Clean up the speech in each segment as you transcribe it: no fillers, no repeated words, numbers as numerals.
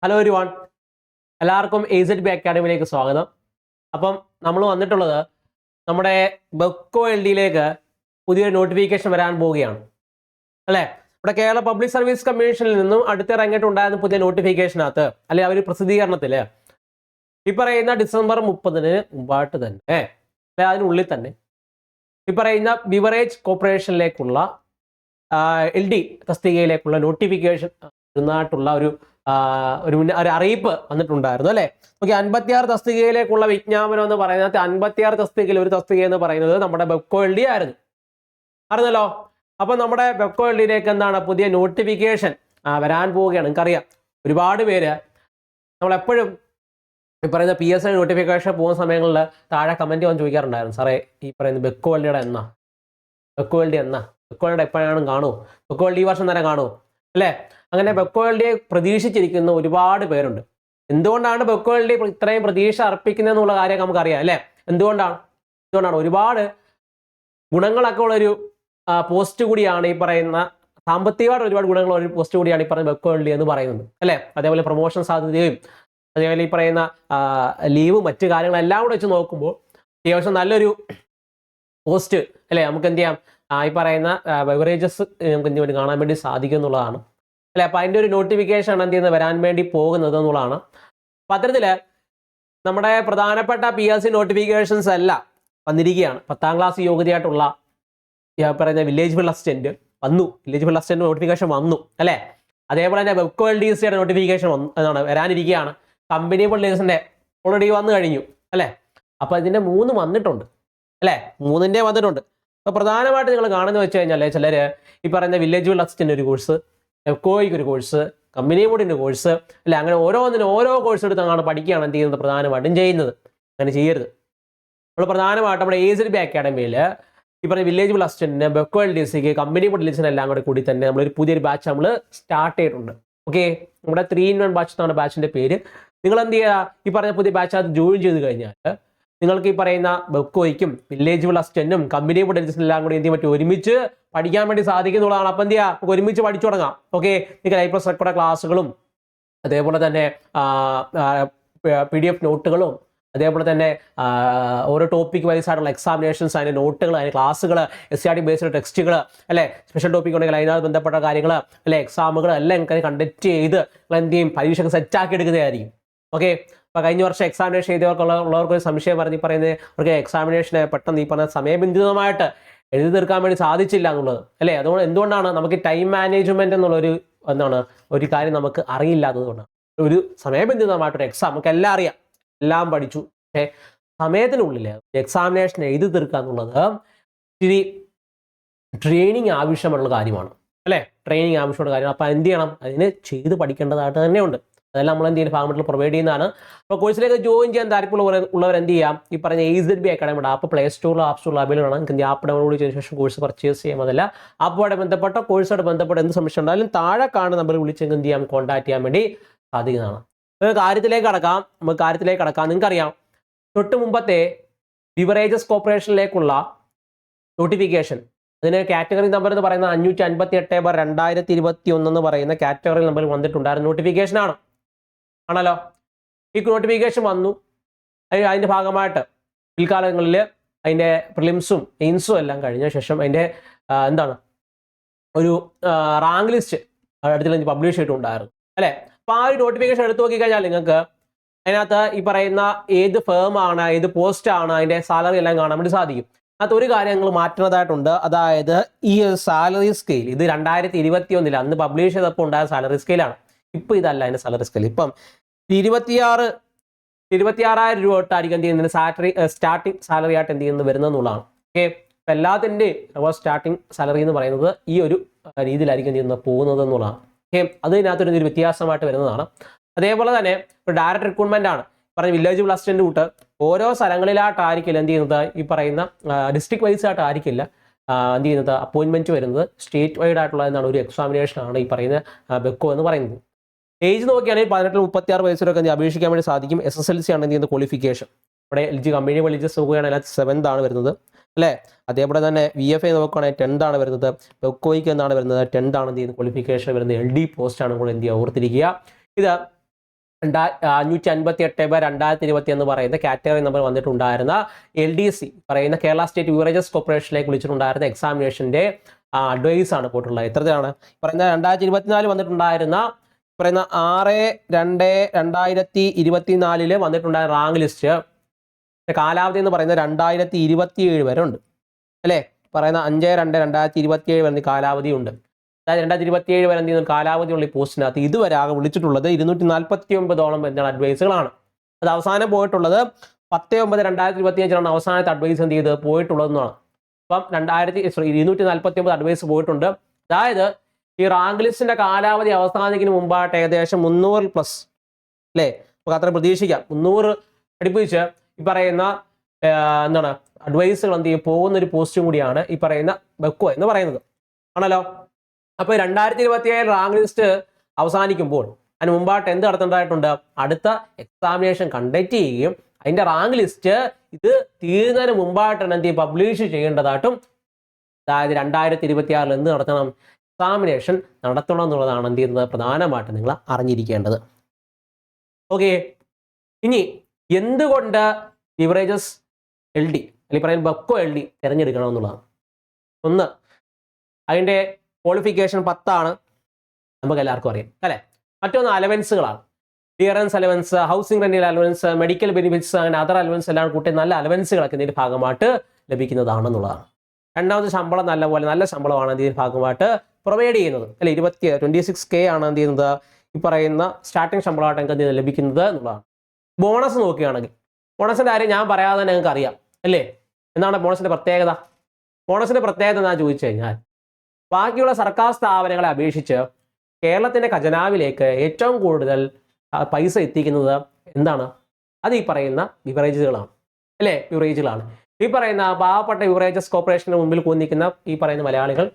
Hello everyone, എല്ലാവർക്കും AZB അക്കാഡമിയിലേക്ക് സ്വാഗതം. അപ്പം നമ്മൾ വന്നിട്ടുള്ളത് നമ്മുടെ ബെക്കോ LD-യിലേക്ക് പുതിയൊരു നോട്ടിഫിക്കേഷൻ വരാൻ പോവുകയാണ് അല്ലേ. നമ്മുടെ കേരള പബ്ലിക് സർവീസ് കമ്മീഷനിൽ നിന്നും അടുത്തിറങ്ങിയിട്ടുണ്ടായിരുന്ന പുതിയ നോട്ടിഫിക്കേഷനകത്ത് അല്ലെ ആ ഒരു പ്രസിദ്ധീകരണത്തിൽ ഈ പറയുന്ന ഡിസംബർ 30-ന് മുമ്പായിട്ട് തന്നെ അല്ലെ അതിനുള്ളിൽ തന്നെ ഈ പറയുന്ന ബിവറേജ് കോർപ്പറേഷനിലേക്കുള്ള LD തസ്തികയിലേക്കുള്ള നോട്ടിഫിക്കേഷൻ ഇരുന്നായിട്ടുള്ള ഒരു അറിയിപ്പ് വന്നിട്ടുണ്ടായിരുന്നു അല്ലേ. ഓക്കെ, 56 തസ്തികയിലേക്കുള്ള വിജ്ഞാപനം എന്ന് പറയുന്നത് 56 തസ്തികയിൽ ഒരു തസ്തിക എന്ന് പറയുന്നത് നമ്മുടെ ബെക്കോ LD ആയിരുന്നു, അറിഞ്ഞല്ലോ. അപ്പൊ നമ്മുടെ ബെക്കോ LD-യിലേക്ക് എന്താണ് പുതിയ നോട്ടിഫിക്കേഷൻ വരാൻ പോവുകയാണ്. നിങ്ങൾക്കറിയാം, ഒരുപാട് പേര് നമ്മളെപ്പോഴും ഈ പറയുന്ന PSI നോട്ടിഫിക്കേഷൻ പോകുന്ന സമയങ്ങളിൽ താഴെ കമന്റ് വന്ന് ചോദിക്കാറുണ്ടായിരുന്നു, സാറേ ഈ പറയുന്ന ബെക്കോ LD-യുടെ എന്നാ, ബെക്കോ LD എന്നാ, ബെക്കോ LD എപ്പോഴാണ് കാണുമോ, ബെക്കോ LD ഈ വർഷം തന്നെ കാണുമോ അല്ലേ. അങ്ങനെ ബെക്കോ LD-യെ പ്രതീക്ഷിച്ചിരിക്കുന്ന ഒരുപാട് പേരുണ്ട്. എന്തുകൊണ്ടാണ് ബെക്കോ LD ഇത്രയും പ്രതീക്ഷ അർപ്പിക്കുന്നത് എന്നുള്ള കാര്യം നമുക്കറിയാം അല്ലേ. എന്തുകൊണ്ടാണ് ഒരുപാട് ഗുണങ്ങളൊക്കെ ഉള്ളൊരു പോസ്റ്റ് കൂടിയാണ് ഈ പറയുന്ന, സാമ്പത്തികമായിട്ട് ഒരുപാട് ഗുണങ്ങളുള്ള ഒരു പോസ്റ്റ് കൂടിയാണ് ഈ പറയുന്ന ബെക്കോ LD എന്ന് പറയുന്നത് അല്ലേ. അതേപോലെ പ്രൊമോഷൻ സാധ്യതയും അതേപോലെ ഈ പറയുന്ന ലീവും മറ്റു കാര്യങ്ങളെല്ലാം കൂടെ വെച്ച് നോക്കുമ്പോൾ അത്യാവശ്യം നല്ലൊരു പോസ്റ്റ് അല്ലേ. നമുക്ക് എന്ത് ചെയ്യാം, ഈ പറയുന്ന ബെവറേജസ് നമുക്ക് എന്ത് വേണ്ടി കാണാൻ വേണ്ടി സാധിക്കും എന്നുള്ളതാണ് അല്ലെ. അപ്പം അതിൻ്റെ ഒരു നോട്ടിഫിക്കേഷൻ എന്ത് ചെയ്യുന്നത് വരാൻ വേണ്ടി പോകുന്നത് എന്നുള്ളതാണ്. അപ്പം അത്തരത്തിൽ നമ്മുടെ പ്രധാനപ്പെട്ട PSC നോട്ടിഫിക്കേഷൻസ് എല്ലാം വന്നിരിക്കുകയാണ്. 10ാം ക്ലാസ് യോഗ്യതയായിട്ടുള്ള പറയുന്ന വില്ലേജ് ഫീൽഡ് അസിസ്റ്റന്റ് വന്നു, വില്ലേജ് ഫീൽഡ് അസിസ്റ്റന്റ് നോട്ടിഫിക്കേഷൻ വന്നു അല്ലേ. അതേപോലെ തന്നെ ബെക്കോ LD-യുടെ നോട്ടിഫിക്കേഷൻ വരാനിരിക്കുകയാണ്. കമ്പനി പൊളിറ്റീസിന്റെ ഓൾറെഡി വന്നു കഴിഞ്ഞു അല്ലേ. അപ്പോൾ ഇതിൻ്റെ 3 വന്നിട്ടുണ്ട് അല്ലേ, 3ന്റെ വന്നിട്ടുണ്ട്. അപ്പോൾ പ്രധാനമായിട്ട് നിങ്ങൾ കാണുന്നത് വെച്ച് കഴിഞ്ഞാൽ ചിലർ ഈ പറയുന്ന വില്ലേജ് ഫീൽഡ് അസിസ്റ്റന്റ് ഒരു കോഴ്സ്, ബെക്കോയ്ക്ക് ഒരു കോഴ്സ്, കമ്പനി ബോർഡിൻ്റെ കോഴ്സ് അല്ലെ, അങ്ങനെ ഓരോന്നിനും ഓരോ കോഴ്സ് എടുത്താണ് പഠിക്കുകയാണ് എന്ത് ചെയ്യുന്നത് പ്രധാനമായിട്ടും ചെയ്യുന്നത്. അങ്ങനെ ചെയ്യരുത്. നമ്മൾ പ്രധാനമായിട്ടും നമ്മുടെ AZB അക്കാഡമിയിൽ ഈ പറയുന്ന village field അസിസ്റ്റന്റിന്, Bevco LDCക്ക്, company board LDCന് എല്ലാം കൂടി തന്നെ നമ്മളൊരു പുതിയൊരു ബാച്ച് നമ്മൾ സ്റ്റാർട്ട് ചെയ്തിട്ടുണ്ട്. ഓക്കെ, നമ്മുടെ 3-in-1 ബാച്ച് എന്നാണ് ബാച്ചിൻ്റെ പേര്. നിങ്ങൾ എന്ത് ചെയ്യുക, ഈ പറഞ്ഞ പുതിയ ബാച്ച് അത് ജോയിൻ ചെയ്ത് കഴിഞ്ഞാൽ നിങ്ങൾക്ക് ഈ പറയുന്ന ബെക്കോയ്ക്കും വില്ലേജ് ഫീൽഡ് അസിസ്റ്റന്റും കമ്പനി ബോർഡ് LDCനും എല്ലാം കൂടി എന്ത് ചെയ്യാൻ പറ്റും, ഒരുമിച്ച് പഠിക്കാൻ വേണ്ടി സാധിക്കുന്നുള്ളതാണ്. അപ്പം എന്ത് ചെയ്യുക, നമുക്ക് ഒരുമിച്ച് പഠിച്ചു തുടങ്ങാം. ഓക്കെ, നിങ്ങൾക്ക് ലൈവ് റെക്കോർഡ് ക്ലാസ്സുകളും അതേപോലെ തന്നെ PDF നോട്ടുകളും അതേപോലെ തന്നെ ഓരോ ടോപ്പിക് വൈസ് ആയിട്ടുള്ള എക്സാമിനേഷൻസ്, അതിൻ്റെ നോട്ടുകൾ, അതിൻ്റെ ക്ലാസ്സുകൾ, SCRT ബേസ്ഡ് ടെക്സ്റ്റുകൾ അല്ലെ, സ്പെഷ്യൽ ടോപ്പിക് ഉണ്ടെങ്കിൽ അതിനകത്ത് ബന്ധപ്പെട്ട കാര്യങ്ങൾ അല്ലെ, എക്സാമുകൾ എല്ലാം നിങ്ങൾക്ക് കണ്ടക്ട് ചെയ്ത് എന്ത് ചെയ്യും, പരീക്ഷയ്ക്ക് സെറ്റാക്കി എടുക്കുന്നതായിരിക്കും. ഓക്കെ, അപ്പോൾ കഴിഞ്ഞ വർഷം എക്സാമിനേഷൻ ചെയ്തവർക്കുള്ളവർക്ക് ഒരു സംശയം പറയുന്നത് അവർക്ക് എക്സാമിനേഷനെ പെട്ടെന്ന് ഈ പറഞ്ഞ സമയബന്ധിതമായിട്ട് എഴുതി തീർക്കാൻ വേണ്ടി സാധിച്ചില്ല എന്നുള്ളത് അല്ലേ. അതുകൊണ്ട് എന്തുകൊണ്ടാണ് നമുക്ക് ടൈം മാനേജ്മെന്റ് എന്നുള്ളൊരു ഒരു കാര്യം നമുക്ക് അറിയില്ലാത്തതുകൊണ്ടാണ്. ഒരു സമയബന്ധിതമായിട്ടൊരു എക്സാം നമുക്ക് എല്ലാം അറിയാം, എല്ലാം പഠിച്ചു, പക്ഷേ സമയത്തിനുള്ളിൽ എക്സാമിനേഷൻ എഴുതി തീർക്കുക എന്നുള്ളത് ഇത്തിരി ട്രെയിനിങ് ആവശ്യമുള്ള കാര്യമാണ് അല്ലേ, ട്രെയിനിങ് ആവശ്യമുള്ള കാര്യമാണ്. അപ്പോൾ എന്ത് ചെയ്യണം, അതിന് ചെയ്ത് പഠിക്കേണ്ടതായിട്ട് തന്നെയുണ്ട്. അതെല്ലാം നമ്മൾ എന്ത് ചെയ്യുന്ന ഭാഗമായിട്ട് പ്രൊവൈഡ് ചെയ്യുന്നതാണ്. അപ്പോൾ കോഴ്സിലേക്ക് ജോയിൻ ചെയ്യാൻ താല്പര്യമുള്ളവർ എന്ത് ചെയ്യാം, ഈ പറഞ്ഞ AZB അക്കാഡമിയുടെ ആപ്പ് പ്ലേ സ്റ്റോറിലോ ആപ്പ് സ്റ്റോറിലോ അവൈലബിൾ ആണ്. നിങ്ങൾക്ക് ആപ്പ് ഡൗൺലോഡ് ചെയ്തതിനു ശേഷം കോഴ്സ് പർച്ചേസ് ചെയ്യാം. അതല്ല ആപ്പുമായിട്ട് ബന്ധപ്പെട്ട കോഴ്സുമായിട്ട് ബന്ധപ്പെട്ട എന്ത് സംശയം ഉണ്ടായാലും താഴെ കാണുന്ന നമ്പറിൽ വിളിച്ചെങ്കിൽ എന്ത് ചെയ്യാം, കോൺടാക്ട് ചെയ്യാൻ വേണ്ടി സാധിക്കുന്നതാണ്. കാര്യത്തിലേക്ക് കടക്കാം. നിങ്ങൾക്കറിയാം, തൊട്ട് മുമ്പത്തെ ബിവറേജസ് കോർപ്പറേഷനിലേക്കുള്ള നോട്ടിഫിക്കേഷൻ, അതിന് കാറ്റഗറി നമ്പർ എന്ന് പറയുന്നത് 558/2021 എന്ന് പറയുന്ന കാറ്റഗറി നമ്പറിൽ വന്നിട്ടുണ്ടായിരുന്ന നോട്ടിഫിക്കേഷനാണ് ആണല്ലോ. ഈ നോട്ടിഫിക്കേഷൻ വന്നു, അതിൻ്റെ ഭാഗമായിട്ട് പിൽക്കാലങ്ങളിൽ അതിൻ്റെ പ്രിലിംസും മെയിൻസും എല്ലാം കഴിഞ്ഞ ശേഷം അതിൻ്റെ ഒരു റാങ്ക് ലിസ്റ്റ് അടുത്ത് പബ്ലിഷ് ചെയ്തിട്ടുണ്ടായിരുന്നു അല്ലേ. അപ്പോൾ ആ ഒരു നോട്ടിഫിക്കേഷൻ എടുത്തു നോക്കിക്കഴിഞ്ഞാൽ നിങ്ങൾക്ക് അതിനകത്ത് ഈ പറയുന്ന ഏത് ഫേമാണ്, ഏത് പോസ്റ്റാണ്, അതിൻ്റെ സാലറി എല്ലാം കാണാൻ വേണ്ടി സാധിക്കും. അതിനകത്ത് ഒരു കാര്യം ഞങ്ങൾ മാറ്റുന്നതായിട്ടുണ്ട്. അതായത് ഈ സാലറി സ്കെയിൽ ഇത് 2021 അന്ന് പബ്ലിഷ് ചെയ്തപ്പോൾ ഉണ്ടായ സാലറി സ്കെയിലാണ്. ഇപ്പം ഇതല്ല അതിൻ്റെ സാലറി സ്കെയിൽ. ഇപ്പം 26,000 രൂപ തൊട്ടായിരിക്കും എന്ത് ചെയ്യുന്നത് സ്റ്റാർട്ടിങ് സാലറി ആയിട്ട് എന്ത് ചെയ്യുന്നത് വരുന്നതെന്നുള്ളതാണ്. ഓക്കെ, ഇപ്പം എല്ലാത്തിൻ്റെയും സ്റ്റാർട്ടിങ് സാലറി എന്ന് പറയുന്നത് ഈ ഒരു രീതിയിലായിരിക്കും എന്ത് ചെയ്യുന്നത് പോകുന്നത് എന്നുള്ളതാണ്. ഓക്കെ, അതിനകത്തൊരു വ്യത്യാസമായിട്ട് വരുന്നതാണ്. അതേപോലെ തന്നെ ഒരു ഡയറക്റ്റ് റിക്രൂട്ട്മെന്റ് ആണ്. പറഞ്ഞ വില്ലേജ് ഫീൽഡ് അസിസ്റ്റന്റ് കൂട്ട് ഓരോ സ്ഥലങ്ങളിലായിട്ടായിരിക്കില്ല എന്ത് ചെയ്യുന്നത്, ഈ പറയുന്ന ഡിസ്ട്രിക്ട് വൈസ് ആയിട്ടായിരിക്കില്ല എന്ത് ചെയ്യുന്നത് അപ്പോയിൻമെന്റ് വരുന്നത്, സ്റ്റേറ്റ് വൈഡ് ആയിട്ടുള്ള എന്താണ് ഒരു എക്സാമിനേഷൻ ആണ് ഈ പറയുന്ന ബെക്കോ എന്ന് പറയുന്നത്. ഏജ് നോക്കിയാണെങ്കിൽ 18-36 വയസ്സിലൊക്കെ അപേക്ഷിക്കാൻ വേണ്ടി സാധിക്കും. SSLC ആണ് എന്ത് ചെയ്യുന്നത് ക്വാളിഫിക്കേഷൻ. ഇവിടെ കമ്പനി വില്ലേജസ് നോക്കുകയാണെങ്കിൽ 7th ആണ് വരുന്നത് അല്ലേ. അതേപോലെ തന്നെ VFA നോക്കുകയാണെങ്കിൽ 10th ആണ് വരുന്നത്. ബെക്കോയ്ക്ക് എന്താണ് വരുന്നത് 10th ആണ് എന്ത് ചെയ്യുന്നത് ക്വാളിഫിക്കേഷൻ വരുന്നത്. LD പോസ്റ്റ് ആണ് കൂടെ എന്ത് ചെയ്യുക ഓർത്തിരിക്കുക. ഇത് 558/2020 എന്ന് പറയുന്ന കാറ്റഗറി നമ്പർ വന്നിട്ടുണ്ടായിരുന്ന LDC പറയുന്ന കേരള സ്റ്റേറ്റ് ബിവറേജസ് കോർപ്പറേഷനിലേക്ക് വിളിച്ചിട്ടുണ്ടായിരുന്ന എക്സാമിനേഷന്റെ അഡ്വൈസ് ആണ് പോയിട്ടുള്ളത്. എത്രയാണ് പറയുന്ന 2024 വന്നിട്ടുണ്ടായിരുന്ന പറയുന്ന 6/2/2024 വന്നിട്ടുണ്ടായ റാങ്ക് ലിസ്റ്റ് കാലാവധി എന്ന് പറയുന്നത് 2027 വരെ ഉണ്ട് അല്ലേ. പറയുന്ന 5/2/2027 വരെ കാലാവധി ഉണ്ട്. അതായത് 2027 വരെ എന്ത് ചെയ്യുന്ന കാലാവധിയുള്ള ഈ പോസ്റ്റിനകത്ത് ഇതുവരെ ആകെ വിളിച്ചിട്ടുള്ളത് 249ഓളം എന്താണ് അഡ്വൈസുകളാണ്. അത് അവസാനം പോയിട്ടുള്ളത് 10/9/2025 അവസാനത്തെ അഡ്വൈസ് എന്ത് ചെയ്ത് പോയിട്ടുള്ളതെന്നാണ്. അപ്പം 249 അഡ്വൈസ് പോയിട്ടുണ്ട്. അതായത് ഈ റാങ്ക് ലിസ്റ്റിന്റെ കാലാവധി അവസാനിക്കുന്നതിന് മുമ്പായിട്ട് ഏകദേശം 300+ അല്ലേ, നമുക്ക് അത്ര പ്രതീക്ഷിക്കാം. 300 അടുപ്പിച്ച് ഈ പറയുന്ന എന്താണ് അഡ്വൈസുകൾ എന്ത് ചെയ്യും പോകുന്ന ഒരു പോസ്റ്റും കൂടിയാണ് ഈ പറയുന്ന ബെക്കോ എന്ന് പറയുന്നത് ആണല്ലോ. അപ്പോൾ 2027 റാങ്ക് ലിസ്റ്റ് അവസാനിക്കുമ്പോൾ അതിന് മുമ്പായിട്ട് എന്ത് നടത്തേണ്ടതായിട്ടുണ്ട്, അടുത്ത എക്സാമിനേഷൻ കണ്ടക്ട് ചെയ്യുകയും അതിന്റെ റാങ്ക് ലിസ്റ്റ് ഇത് തീരുന്നതിന് മുമ്പായിട്ടാണ് എന്ത് ചെയ്യും പബ്ലിഷ് ചെയ്യേണ്ടതായിട്ടും. അതായത് 2026 എന്ത് നടത്തണം, എക്സാമിനേഷൻ നടത്തണം എന്നുള്ളതാണ് എന്ത് ചെയ്യുന്നത് പ്രധാനമായിട്ട് നിങ്ങൾ അറിഞ്ഞിരിക്കേണ്ടത്. ഓക്കെ, ഇനി എന്തുകൊണ്ട് ബിവറേജസ് LD അല്ലെങ്കിൽ പറയുന്നത് ബെക്കോ LD തിരഞ്ഞെടുക്കണം എന്നുള്ളതാണ്. ഒന്ന്, അതിൻ്റെ ക്വാളിഫിക്കേഷൻ 10 നമുക്ക് എല്ലാവർക്കും അറിയാം അല്ലേ. മറ്റൊന്ന് അലവൻസുകളാണ്. Clearance allowance, housing rental allowance, medical benefits, അങ്ങനെ അതർ അലവൻസ് എല്ലാം കൂട്ടി നല്ല അലവൻസുകളൊക്കെ ഇതിൻ്റെ ഭാഗമായിട്ട് ലഭിക്കുന്നതാണെന്നുള്ളതാണ്. രണ്ടാമത് ശമ്പളം നല്ല ശമ്പളമാണ് ഇതിൻ്റെ ഭാഗമായിട്ട് പ്രൊവൈഡ് ചെയ്യുന്നത് അല്ലെ. 26K ആണ് എന്ത് ചെയ്യുന്നത് ഈ പറയുന്ന സ്റ്റാർട്ടിംഗ് ശമ്പളമായിട്ട് നിങ്ങൾക്ക് എന്ത് ചെയ്യുന്നത് ലഭിക്കുന്നത് എന്നുള്ളതാണ്. ബോണസ് നോക്കുകയാണെങ്കിൽ ബോണസിൻ്റെ കാര്യം ഞാൻ പറയാതെ തന്നെ നിങ്ങൾക്ക് അറിയാം അല്ലേ. എന്താണ് ബോണസിൻ്റെ പ്രത്യേകത? ബോണസിൻ്റെ പ്രത്യേകത എന്താ ചോദിച്ചു കഴിഞ്ഞാൽ, ബാക്കിയുള്ള സർക്കാർ സ്ഥാപനങ്ങളെ അപേക്ഷിച്ച് കേരളത്തിൻ്റെ ഖജനാവിലേക്ക് ഏറ്റവും കൂടുതൽ പൈസ എത്തിക്കുന്നത് എന്താണ്, അത് ഈ പറയുന്ന ബിവറേജുകളാണ് അല്ലേ. ബിവറേജുകളാണ് ഈ പറയുന്ന പാവപ്പെട്ട ബിവറേജസ് കോർപ്പറേഷന് മുമ്പിൽ കൂന്നിക്കുന്ന ഈ പറയുന്ന മലയാളികൾ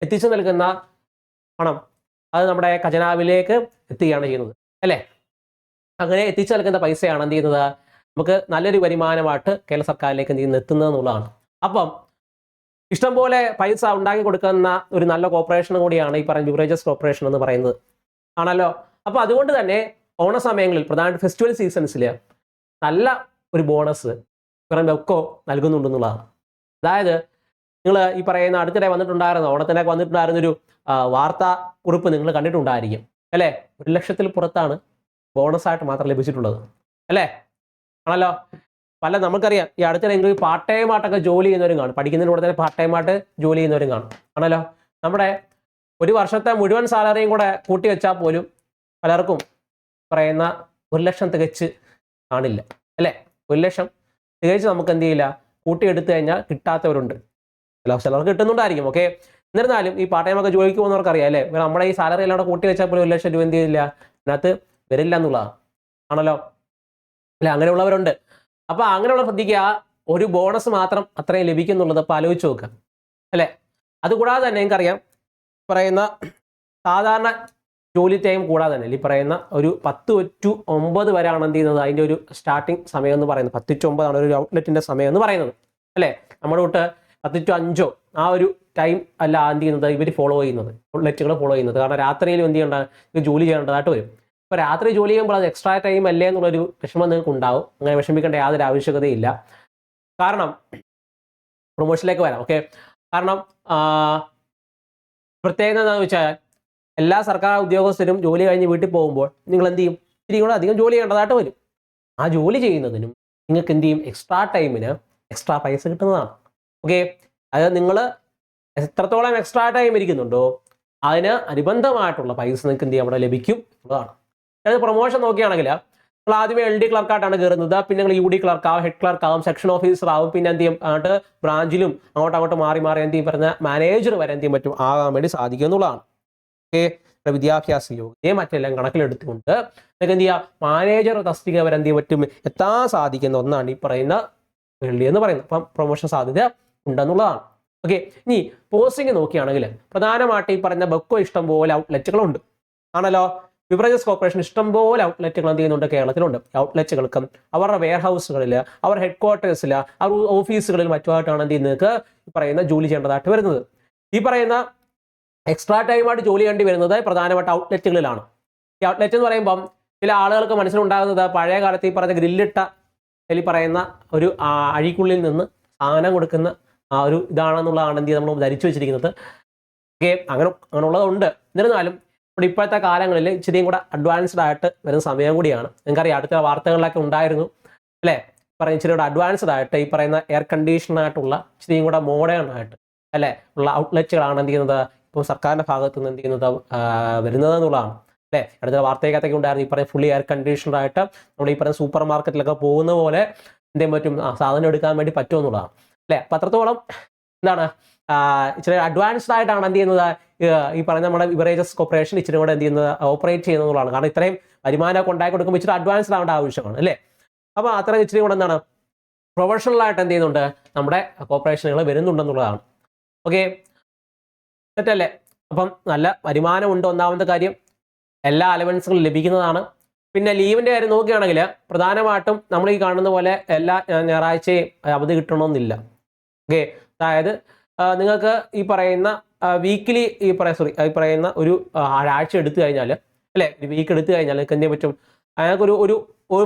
എത്തിച്ചു നൽകുന്ന പണം അത് നമ്മുടെ ഖജനാവിലേക്ക് എത്തുകയാണ് ചെയ്യുന്നത് അല്ലേ. അങ്ങനെ എത്തിച്ചു നൽകുന്ന പൈസയാണ് എന്ത് ചെയ്യുന്നത് നമുക്ക് നല്ലൊരു വരുമാനമായിട്ട് കേരള സർക്കാരിലേക്ക് എന്ത് ചെയ്യുന്നത് എത്തുന്നത് എന്നുള്ളതാണ്. അപ്പം ഇഷ്ടംപോലെ പൈസ ഉണ്ടാക്കി കൊടുക്കുന്ന ഒരു നല്ല കോർപ്പറേഷൻ കൂടിയാണ് ഈ പറയുന്ന ബിവറേജസ് കോർപ്പറേഷൻ എന്ന് പറയുന്നത് ആണല്ലോ. അപ്പോൾ അതുകൊണ്ട് തന്നെ ഓണസമയങ്ങളിൽ പ്രധാനമായിട്ട് ഫെസ്റ്റിവൽ സീസൺസിൽ നല്ല ഒരു ബോണസ് പറയുന്ന ബെക്കോ നൽകുന്നുണ്ടെന്നുള്ളതാണ്. അതായത് നിങ്ങൾ ഈ പറയുന്ന അടുത്തിടെ വന്നിട്ടുണ്ടായിരുന്ന ഓണത്തിനൊക്കെ വന്നിട്ടുണ്ടായിരുന്നൊരു വാർത്താ കുറിപ്പ് നിങ്ങൾ കണ്ടിട്ടുണ്ടായിരിക്കും അല്ലേ. 1 ലക്ഷത്തിൽ പുറത്താണ് ബോണസായിട്ട് മാത്രം ലഭിച്ചിട്ടുള്ളത് അല്ലേ ആണല്ലോ. നമുക്കറിയാം ഈ അടുത്തിടെ എങ്കിലും പാർട്ട് ടൈം ആയിട്ടൊക്കെ ജോലി ചെയ്യുന്നവരും കാണും, പഠിക്കുന്നതിന് കൂടെ തന്നെ പാർട്ട് ടൈം ആയിട്ട് ജോലി ചെയ്യുന്നവരും കാണും ആണല്ലോ. നമ്മുടെ ഒരു വർഷത്തെ മുഴുവൻ സാലറിയും കൂടെ കൂട്ടി വെച്ചാൽ പോലും പലർക്കും പറയുന്ന 1 ലക്ഷം തികച്ച് കാണില്ല അല്ലേ. 1 ലക്ഷം തികച്ച് നമുക്ക് എന്ത് ചെയ്യില്ല കൂട്ടിയെടുത്തു കഴിഞ്ഞാൽ കിട്ടാത്തവരുണ്ട്. ചിലർക്ക് കിട്ടുന്നുണ്ടായിരിക്കും. ഓക്കെ, എന്നിരുന്നാലും ഈ പാർട്ട് ടൈം ഒക്കെ ജോലിക്ക് പോകുന്നവർക്ക് അറിയാം അല്ലേ, നമ്മുടെ ഈ സാലറി എല്ലാം കൂടെ കൂട്ടി വെച്ചാൽ പോലും 1 ലക്ഷം രൂപ എന്ത് ചെയ്യില്ല അതിനകത്ത് വരില്ല എന്നുള്ളതാണ് ആണല്ലോ അല്ലെ. അങ്ങനെയുള്ളവരുണ്ട്. അപ്പോൾ അങ്ങനെയുള്ള ശ്രദ്ധിക്കുക, ഒരു ബോണസ് മാത്രം അത്രയും ലഭിക്കുന്നുള്ളത് അപ്പോൾ ആലോചിച്ച് നോക്കുക അല്ലേ. അതുകൂടാതെ തന്നെ എനിക്കറിയാം പറയുന്ന സാധാരണ ജോലി ടൈം കൂടാതെ തന്നെ ഈ പറയുന്ന ഒരു 10 to 9 വരെയാണ് എന്ത് ചെയ്യുന്നത് അതിൻ്റെ ഒരു സ്റ്റാർട്ടിങ് സമയം എന്ന് പറയുന്നത്. 10 to 9 ആണ് ഒരു ഔട്ട്ലെറ്റിൻ്റെ സമയം എന്ന് പറയുന്നത് അല്ലേ. നമ്മുടെ തൊട്ട് 10 to 5 ആ ഒരു ടൈം അല്ല എന്ത് ചെയ്യുന്നത് ഇവർ ഫോളോ ചെയ്യുന്നത്, ഔട്ട്ലെറ്റുകൾ ഫോളോ ചെയ്യുന്നത്. കാരണം രാത്രിയിലും എന്ത് ചെയ്യേണ്ട ജോലി ചെയ്യേണ്ടതായിട്ട് വരും. അപ്പോൾ രാത്രി ജോലി ചെയ്യുമ്പോൾ അത് എക്സ്ട്രാ ടൈം അല്ലേ എന്നുള്ളൊരു വിഷമം നിങ്ങൾക്ക് ഉണ്ടാവും. അങ്ങനെ വിഷമിക്കേണ്ട യാതൊരു ആവശ്യകതയില്ല. കാരണം പ്രൊമോഷനിലേക്ക് വരാം. ഓക്കെ, കാരണം പ്രത്യേകത എന്താണെന്ന് വെച്ചാൽ എല്ലാ സർക്കാർ ഉദ്യോഗസ്ഥരും ജോലി കഴിഞ്ഞ് വീട്ടിൽ പോകുമ്പോൾ നിങ്ങൾ എന്ത് ചെയ്യും, ഇത്തിരി കൂടെ അധികം ജോലി ചെയ്യേണ്ടതായിട്ട് വരും. ആ ജോലി ചെയ്യുന്നതിനും നിങ്ങൾക്ക് എന്ത് ചെയ്യും എക്സ്ട്രാ ടൈമിന് എക്സ്ട്രാ പൈസ കിട്ടുന്നതാണ്. ഓക്കെ, അതായത് നിങ്ങൾ എത്രത്തോളം എക്സ്ട്രാ ടൈം ഇരിക്കുന്നുണ്ടോ അതിന് അനുബന്ധമായിട്ടുള്ള പൈസ നിങ്ങൾക്ക് എന്ത് ചെയ്യും അവിടെ ലഭിക്കും എന്നുള്ളതാണ്. അതായത് പ്രൊമോഷൻ നോക്കുകയാണെങ്കിൽ നിങ്ങൾ ആദ്യമേ LD ക്ലർക്കായിട്ടാണ് കയറുന്നത്, പിന്നെ നിങ്ങൾ UD ക്ലർക്കാവും, ഹെഡ് ക്ലർക്കാവും, സെക്ഷൻ ഓഫീസർ ആവും, പിന്നെ എന്ത് ചെയ്യും അങ്ങോട്ട് ബ്രാഞ്ചിലും അങ്ങോട്ട് മാറി എന്ത് ചെയ്യും പറഞ്ഞ മാനേജർ വരെ എന്ത് ചെയ്യാൻ പറ്റും ആകാൻ വേണ്ടി സാധിക്കും എന്നുള്ളതാണ്. ഓക്കെ, വിദ്യാഭ്യാസ യോഗ്യതയെ മറ്റെല്ലാം കണക്കിലെടുത്തുകൊണ്ട് നിങ്ങൾക്ക് എന്ത് ചെയ്യുക മാനേജർ തസ്തിക വരെ എന്ത് ചെയ്യാൻ പറ്റും എത്താൻ സാധിക്കുന്ന ഒന്നാണ് ഈ പറയുന്ന LD എന്ന് പറയുന്നത്. അപ്പം പ്രൊമോഷൻ സാധ്യത ഉണ്ടെന്നുള്ളതാണ്. ഓക്കെ, ഇനി പോസ്റ്റിംഗ് നോക്കുകയാണെങ്കിൽ പ്രധാനമായിട്ട് ഈ പറഞ്ഞ ബെക്കോ ഇഷ്ടംപോലെ ഔട്ട്ലെറ്റുകളുണ്ട് ആണല്ലോ. ബിവറേജസ് കോർപ്പറേഷൻ ഇഷ്ടംപോലെ ഔട്ട്ലെറ്റുകൾ എന്ത് ചെയ്യുന്നുണ്ട് കേരളത്തിലുണ്ട്. ഔട്ട്ലെറ്റുകൾക്കും അവരുടെ വെയർ ഹൗസുകളിൽ, അവരുടെ ഹെഡ് ക്വാർട്ടേഴ്സിൽ, അവർ ഓഫീസുകളിൽ മറ്റുമായിട്ടാണ് എന്ത് ചെയ്യുന്നത് ഈ പറയുന്ന ജോലി ചെയ്യേണ്ടതായിട്ട് വരുന്നത്. ഈ പറയുന്ന എക്സ്ട്രാ ടൈമായിട്ട് ജോലി ചെയ്യേണ്ടി വരുന്നത് പ്രധാനമായിട്ട് ഔട്ട്ലെറ്റുകളിലാണ്. ഈ ഔട്ട്ലെറ്റ് എന്ന് പറയുമ്പം ചില ആളുകൾക്ക് മനസ്സിലുണ്ടാകുന്നത് പഴയ കാലത്ത് ഈ പറഞ്ഞ ഗ്രില്ലിട്ട ഈ പറയുന്ന ഒരു അഴിക്കുള്ളിൽ നിന്ന് സാധനം കൊടുക്കുന്ന ആ ഒരു ഇതാണെന്നുള്ളതാണ് എന്ത് നമ്മൾ ധരിച്ചു വെച്ചിരിക്കുന്നത്. ഓക്കെ, അങ്ങനെയുള്ളതുണ്ട്. എന്നിരുന്നാലും ഇവിടെ ഇപ്പോഴത്തെ കാലങ്ങളിൽ ഇച്ചിരിയും കൂടെ അഡ്വാൻസ്ഡ് ആയിട്ട് വരുന്ന സമയം കൂടിയാണ്. നിങ്ങൾക്കറിയാം, അടുത്ത വാർത്തകളിലൊക്കെ ഉണ്ടായിരുന്നു അല്ലേ, ഇച്ചിരി കൂടെ അഡ്വാൻസ്ഡ് ആയിട്ട് ഈ പറയുന്ന എയർ കണ്ടീഷനായിട്ടുള്ള ഇച്ചിരിയും കൂടെ മോഡേൺ ആയിട്ട് അല്ലേ ഉള്ള ഔട്ട്ലെറ്റുകളാണ് എന്ത് ചെയ്യുന്നത് ഇപ്പോൾ സർക്കാരിൻ്റെ ഭാഗത്ത് നിന്ന് എന്ത് ചെയ്യുന്നത് വരുന്നത് എന്നുള്ളതാണ് അല്ലേ. അടുത്ത വാർത്തയ്ക്കകത്തൊക്കെ ഉണ്ടായിരുന്നു ഈ പറയുന്ന ഫുള്ളി എയർ കണ്ടീഷണറായിട്ട് നമ്മൾ ഈ പറയുന്ന സൂപ്പർ മാർക്കറ്റിലൊക്കെ പോകുന്ന പോലെ എന്തെങ്കിലും പറ്റും സാധനം എടുക്കാൻ വേണ്ടി പറ്റുമെന്നുള്ളതാണ് അല്ലേ. അപ്പം അത്രത്തോളം എന്താണ് ഇച്ചിരി അഡ്വാൻസ്ഡ് ആയിട്ടാണ് എന്ത് ചെയ്യുന്നത് ഈ പറയുന്ന നമ്മുടെ ബിവറേജസ് കോർപ്പറേഷൻ ഇച്ചിരി കൂടെ എന്ത് ചെയ്യുന്നത് ഓപ്പറേറ്റ് ചെയ്യുന്നതാണ്. കാരണം ഇത്രയും വരുമാനമൊക്കെ ഉണ്ടാക്കി കൊടുക്കുമ്പോൾ ഇച്ചിരി അഡ്വാൻസ്ഡ് ആവേണ്ട ആവശ്യമാണ് അല്ലേ. അപ്പോൾ അത്രയും ഇച്ചിരി കൂടെ എന്താണ് പ്രൊഫഷണലായിട്ട് എന്ത് ചെയ്യുന്നുണ്ട് നമ്മുടെ കോർപ്പറേഷനുകൾ വരുന്നുണ്ടെന്നുള്ളതാണ്. ഓക്കെ, തെറ്റല്ലേ. അപ്പം നല്ല വരുമാനമുണ്ട്, ഒന്നാമത്തെ കാര്യം. എല്ലാ അലവൻസുകളും ലഭിക്കുന്നതാണ്. പിന്നെ ലീവിൻ്റെ കാര്യം നോക്കുകയാണെങ്കിൽ പ്രധാനമായിട്ടും നമ്മൾ ഈ കാണുന്ന പോലെ എല്ലാ ഞായറാഴ്ചയും അവധി കിട്ടണമെന്നില്ല. ഓക്കെ, അതായത് നിങ്ങൾക്ക് ഈ പറയുന്ന വീക്കിലി ഈ പറയുന്ന ഒരു ആഴ്ച എടുത്തു കഴിഞ്ഞാൽ അല്ലേ, ഒരു വീക്ക് എടുത്തു കഴിഞ്ഞാൽ നിങ്ങൾക്ക് എന്ത് ചെയ്യാൻ പറ്റും, ഞങ്ങൾക്കൊരു ഒരു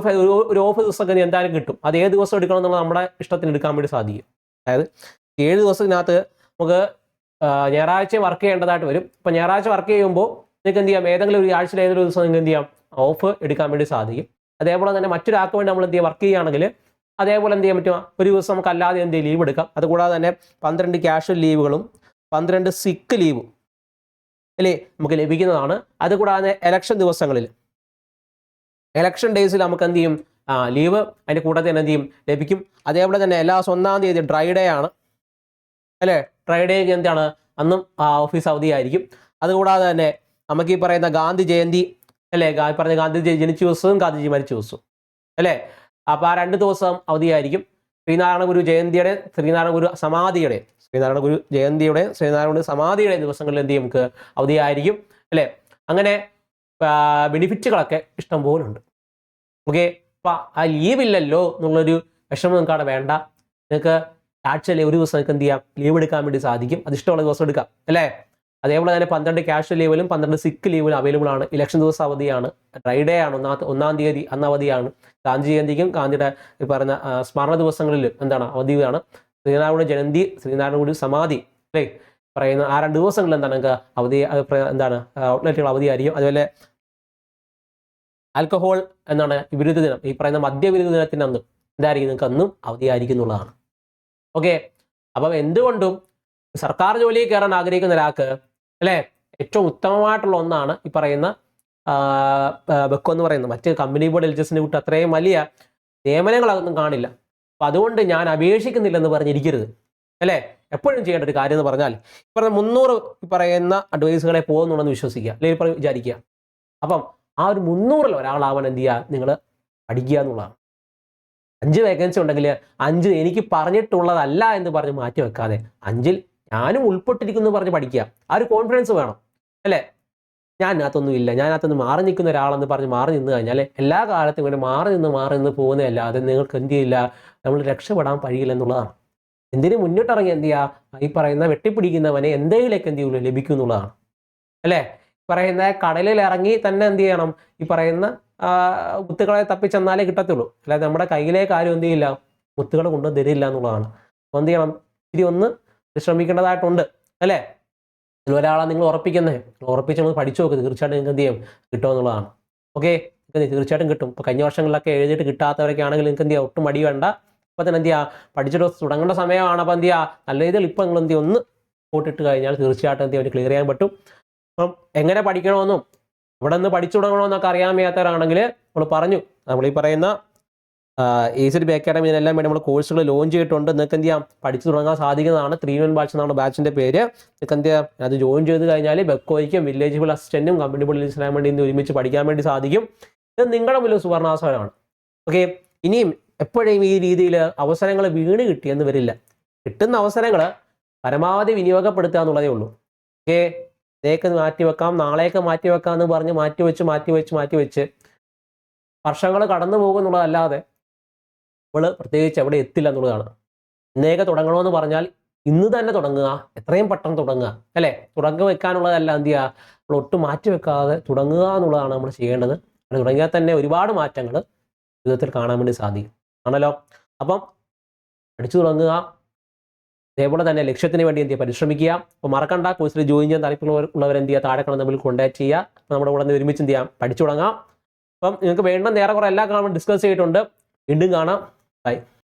ഒരു ഓഫ് ദിവസമൊക്കെ എന്തായാലും കിട്ടും. അത് ഏത് ദിവസം എടുക്കണം എന്നുള്ള നമ്മുടെ ഇഷ്ടത്തിന് എടുക്കാൻ വേണ്ടി സാധിക്കും. അതായത് 7 ദിവസത്തിനകത്ത് നമുക്ക് ഞായറാഴ്ച വർക്ക് ചെയ്യേണ്ടതായിട്ട് വരും. അപ്പോൾ ഞായറാഴ്ച വർക്ക് ചെയ്യുമ്പോൾ നിങ്ങൾക്ക് എന്ത് ചെയ്യാം, ഏതെങ്കിലും ഒരു ആഴ്ചയിൽ ഏതൊരു ദിവസം നിങ്ങൾക്ക് എന്ത് ചെയ്യാം ഓഫ് എടുക്കാൻ വേണ്ടി സാധിക്കും. അതേപോലെ തന്നെ മറ്റൊരാൾക്ക് വേണ്ടി നമ്മൾ എന്ത് ചെയ്യുക വർക്ക് ചെയ്യുകയാണെങ്കിൽ അതേപോലെ എന്ത് ചെയ്യാൻ പറ്റും, ഒരു ദിവസം നമുക്ക് അല്ലാതെ എന്ത് ലീവ് എടുക്കാം. അതുകൂടാതെ തന്നെ 12 ക്യാഷ്വൽ ലീവുകളും 12 സിക്ക് ലീവും അല്ലേ നമുക്ക് ലഭിക്കുന്നതാണ്. അതുകൂടാതെ ഇലക്ഷൻ ദിവസങ്ങളിൽ ഇലക്ഷൻ ഡേയ്സിൽ നമുക്ക് എന്ത് ചെയ്യും ലീവ് അതിൻ്റെ കൂട്ടത്തിൽ തന്നെ എന്ത് ചെയ്യും ലഭിക്കും. അതേപോലെ തന്നെ എല്ലാ 1-ാം തീയതി ഡ്രൈ ഡേ ആണ് അല്ലേ. ഡ്രൈ ഡേ എന്താണ് അന്നും ഓഫീസ് അവധിയായിരിക്കും. അതുകൂടാതെ തന്നെ നമുക്ക് ഈ പറയുന്ന ഗാന്ധി ജയന്തി അല്ലേ, പറഞ്ഞ ഗാന്ധിജി ജനിച്ച ദിവസവും ഗാന്ധിജി മരിച്ച ദിവസവും അല്ലേ, അപ്പോൾ ആ 2 ദിവസം അവധിയായിരിക്കും. ശ്രീനാരായണ ഗുരു ജയന്തിയുടെ ശ്രീനാരായണ ഗുരു സമാധിയുടെ ദിവസങ്ങളിൽ എന്ത് ചെയ്യും നമുക്ക് അവധിയായിരിക്കും അല്ലേ. അങ്ങനെ ബെനിഫിറ്റുകളൊക്കെ ഇഷ്ടം പോലെ ഉണ്ട്. ഓക്കെ, അപ്പം ആ ലീവില്ലല്ലോ എന്നുള്ളൊരു വിഷമം നിങ്ങൾക്ക് അവിടെ വേണ്ട. നിങ്ങൾക്ക് ആഴ്ചയിൽ ഒരു ദിവസം നിങ്ങൾക്ക് എന്ത് ചെയ്യാം ലീവ് എടുക്കാൻ വേണ്ടി സാധിക്കും. അത് ഇഷ്ടമുള്ള ദിവസം എടുക്കാം അല്ലേ. അതേപോലെ തന്നെ 12 ക്യാഷ്വൽ ലീവിലും 12 സിക്ക് ലീവിലും അവൈലബിൾ ആണ്. ഇലക്ഷൻ ദിവസം അവധിയാണ്, ഡ്രൈ ഡേ ആണ്, 1-ാം തീയതി അന്ന് അവധിയാണ്. ഗാന്ധി ജയന്തിക്കും ഗാന്ധിയുടെ ഈ പറഞ്ഞ സ്മരണ ദിവസങ്ങളിലും എന്താണ് അവധിയാണ്. ശ്രീനാരായണ ജയന്തി ശ്രീനാരായണ ഗുരു സമാധി അല്ലേ പറയുന്ന ആ 2 ദിവസങ്ങളിൽ എന്താണ് നിങ്ങൾക്ക് അവധി എന്താണ് ഔട്ട്ലെറ്റുകൾ അവധിയായിരിക്കും. അതുപോലെ ആൽക്കഹോൾ എന്നാണ് വിരുദ്ധ ദിനം, ഈ പറയുന്ന മദ്യവിരുദ്ധ ദിനത്തിന് അന്ന് എന്തായിരിക്കും നിങ്ങൾക്ക് അന്നും അവധിയായിരിക്കും എന്നുള്ളതാണ്. ഓക്കെ, അപ്പം എന്തുകൊണ്ടും സർക്കാർ ജോലിയിൽ കയറാൻ ആഗ്രഹിക്കുന്ന ഒരാൾക്ക് അല്ലേ ഏറ്റവും ഉത്തമമായിട്ടുള്ള ഒന്നാണ് ഈ പറയുന്ന ബെക്കോ എന്ന് പറയുന്നത്. മറ്റ് കമ്പനി ബോർഡ് എലിജിബിലിറ്റിനെ വിട്ട് അത്രയും വലിയ നിയമനങ്ങളൊന്നും കാണില്ല. അപ്പം അതുകൊണ്ട് ഞാൻ അപേക്ഷിക്കുന്നില്ലെന്ന് പറഞ്ഞിരിക്കരുത് അല്ലേ. എപ്പോഴും ചെയ്യേണ്ട ഒരു കാര്യം എന്ന് പറഞ്ഞാൽ ഈ പറഞ്ഞ 300 ഈ പറയുന്ന അഡ്വൈസുകളെ പോകുന്നുണ്ടെന്ന് വിശ്വസിക്കുക അല്ലെങ്കിൽ വിചാരിക്കുക. അപ്പം ആ ഒരു 300-ൽ ഒരാളാവാൻ എന്ത് ചെയ്യുക, നിങ്ങൾ പഠിക്കുക എന്നുള്ളതാണ്. 5 വേക്കൻസി ഉണ്ടെങ്കിൽ 5 എനിക്ക് പറഞ്ഞിട്ടുള്ളതല്ല എന്ന് പറഞ്ഞ് മാറ്റി വെക്കാതെ 5-ൽ ഞാനും ഉൾപ്പെട്ടിരിക്കുന്നു പറഞ്ഞ് പഠിക്കുക. ആ ഒരു കോൺഫിഡൻസ് വേണം അല്ലേ. ഞാൻ അതിനകത്തൊന്നും ഇല്ല, ഞാൻ അതിനകത്തൊന്ന് മാറി നിൽക്കുന്ന ഒരാളെന്ന് പറഞ്ഞ് മാറി നിന്ന് കഴിഞ്ഞാൽ എല്ലാ കാലത്തും ഇങ്ങനെ മാറി നിന്ന് പോകുന്നതല്ലാതെ നിങ്ങൾക്ക് എന്ത് ചെയ്യില്ല, നമ്മൾ രക്ഷപ്പെടാൻ കഴിയില്ല എന്നുള്ളതാണ്. എന്തിനു മുന്നിട്ടിറങ്ങി എന്ത് ചെയ്യുക, ഈ പറയുന്ന വെട്ടിപ്പിടിക്കുന്നവനെ എന്തെങ്കിലുമൊക്കെ എന്ത് ചെയ്യുള്ളൂ ലഭിക്കും എന്നുള്ളതാണ് അല്ലേ. പറയുന്ന കടലിൽ ഇറങ്ങി തന്നെ എന്ത് ചെയ്യണം, ഈ പറയുന്ന മുത്തുകളെ തപ്പിച്ചെന്നാലേ കിട്ടത്തുള്ളൂ. അല്ലാതെ നമ്മുടെ കയ്യിലേക്ക് ആരും എന്ത് ചെയ്യില്ല മുത്തുകൾ കൊണ്ടു തരില്ല എന്നുള്ളതാണ്. അപ്പോൾ എന്ത് ചെയ്യണം, ഇനി ഒന്ന് ശ്രമിക്കേണ്ടതായിട്ടുണ്ട് അല്ലേ. ഒരാളെ നിങ്ങൾ ഉറപ്പിച്ച് നമ്മൾ പഠിച്ചു നോക്ക്, തീർച്ചയായിട്ടും നിങ്ങൾക്ക് എന്ത് ചെയ്യും കിട്ടുമെന്നുള്ളതാണ്. ഓക്കെ, തീർച്ചയായിട്ടും കിട്ടും. ഇപ്പോൾ കഴിഞ്ഞ വർഷങ്ങളിലൊക്കെ എഴുതിയിട്ട് കിട്ടാത്തവരൊക്കെ ആണെങ്കിൽ നിങ്ങൾക്ക് എന്ത് ചെയ്യുക ഒട്ടും മടി വേണ്ട. അപ്പോൾ തന്നെ എന്ത് ചെയ്യുക പഠിച്ചിട്ട് തുടങ്ങേണ്ട സമയമാണ്. അപ്പോൾ എന്ത് ചെയ്യുക നല്ല രീതിയിൽ ഇപ്പോൾ നിങ്ങൾ എന്ത് ചെയ്യും ഒന്ന് പോട്ടിട്ട് കഴിഞ്ഞാൽ തീർച്ചയായിട്ടും എന്ത് ചെയ്യാൻ ക്ലിയർ ചെയ്യാൻ പറ്റും. അപ്പം എങ്ങനെ പഠിക്കണമെന്നും ഇവിടെ നിന്ന് പഠിച്ചു തുടങ്ങണമെന്നൊക്കെ അറിയാൻ വയ്യാത്തവരാണെങ്കിൽ നമ്മൾ പറഞ്ഞു, നമ്മൾ ഈ പറയുന്ന AZB അക്കാഡമി ഇതിനെല്ലാം വേണ്ടി നമ്മൾ കോഴ്സുകൾ ലോഞ്ച് ചെയ്തിട്ടുണ്ട്. നിങ്ങൾക്ക് എന്ത് ചെയ്യാം പഠിച്ചു തുടങ്ങാൻ സാധിക്കുന്നതാണ്. 3-in-1 ബാച്ച് എന്നാണ് ബാച്ചിൻ്റെ പേര്. നിങ്ങൾക്ക് എന്ത് ചെയ്യാം അത് ജോയിൻ ചെയ്ത് കഴിഞ്ഞാൽ ബെക്കോയ്ക്കും വില്ലേജബിൾ അസിസ്റ്റൻറ്റും കമ്പനി ബോർഡ് എലിജിബിലിറ്റിന് വേണ്ടി ഇന്ന് ഒരുമിച്ച് പഠിക്കാൻ വേണ്ടി സാധിക്കും. ഇത് നിങ്ങളുടെ മുന്നിൽ സുവർണാവസരമാണ്. ഓക്കെ, ഇനിയും എപ്പോഴും ഈ രീതിയിൽ അവസരങ്ങൾ വീണ് കിട്ടിയെന്ന് വരില്ല. കിട്ടുന്ന അവസരങ്ങൾ പരമാവധി വിനിയോഗപ്പെടുത്തുക എന്നുള്ളതേ ഉള്ളൂ. ഓക്കെ, ഇതേക്ക് മാറ്റിവെക്കാം, നാളേക്ക് മാറ്റിവെക്കാം എന്ന് പറഞ്ഞ് മാറ്റിവെച്ച് വർഷങ്ങൾ കടന്നു പോകുന്നുള്ളതല്ലാതെ നമ്മൾ പ്രത്യേകിച്ച് എവിടെ എത്തില്ല എന്നുള്ളതാണ്. ഇന്നേക്ക് തുടങ്ങണമെന്ന് പറഞ്ഞാൽ ഇന്ന് തന്നെ തുടങ്ങുക, എത്രയും പെട്ടെന്ന് തുടങ്ങുക അല്ലേ. തുടങ്ങി വെക്കാനുള്ളതല്ല എന്ത് ചെയ്യുക, നമ്മൾ ഒട്ടും മാറ്റി വെക്കാതെ തുടങ്ങുക എന്നുള്ളതാണ് നമ്മൾ ചെയ്യേണ്ടത്. അത് തുടങ്ങിയാൽ തന്നെ ഒരുപാട് മാറ്റങ്ങൾ ജീവിതത്തിൽ കാണാൻ വേണ്ടി സാധിക്കും ആണല്ലോ. അപ്പം പഠിച്ചു തുടങ്ങുക, അതേപോലെ തന്നെ ലക്ഷ്യത്തിന് വേണ്ടി എന്ത് ചെയ്യുക, പരിശ്രമിക്കുക. അപ്പോൾ മറക്കണ്ട, കോഴ്സിൽ ജോയിൻ ചെയ്യാൻ താല്പര്യമുള്ളവർ എന്ത് ചെയ്യുക, താഴെ കാണുന്ന നമ്പറിൽ കോൺടാക്ട് ചെയ്യുക. അപ്പോൾ നമ്മുടെ കൂടെ ഒരുമിച്ച് എന്ത് ചെയ്യാം, പഠിച്ചു തുടങ്ങാം. അപ്പം നിങ്ങൾക്ക് വേണ്ട നേരെ കുറേ എല്ലാ കാണുമ്പോൾ ഡിസ്കസ് ചെയ്തിട്ടുണ്ട്. വീണ്ടും കാണാം. ബൈ.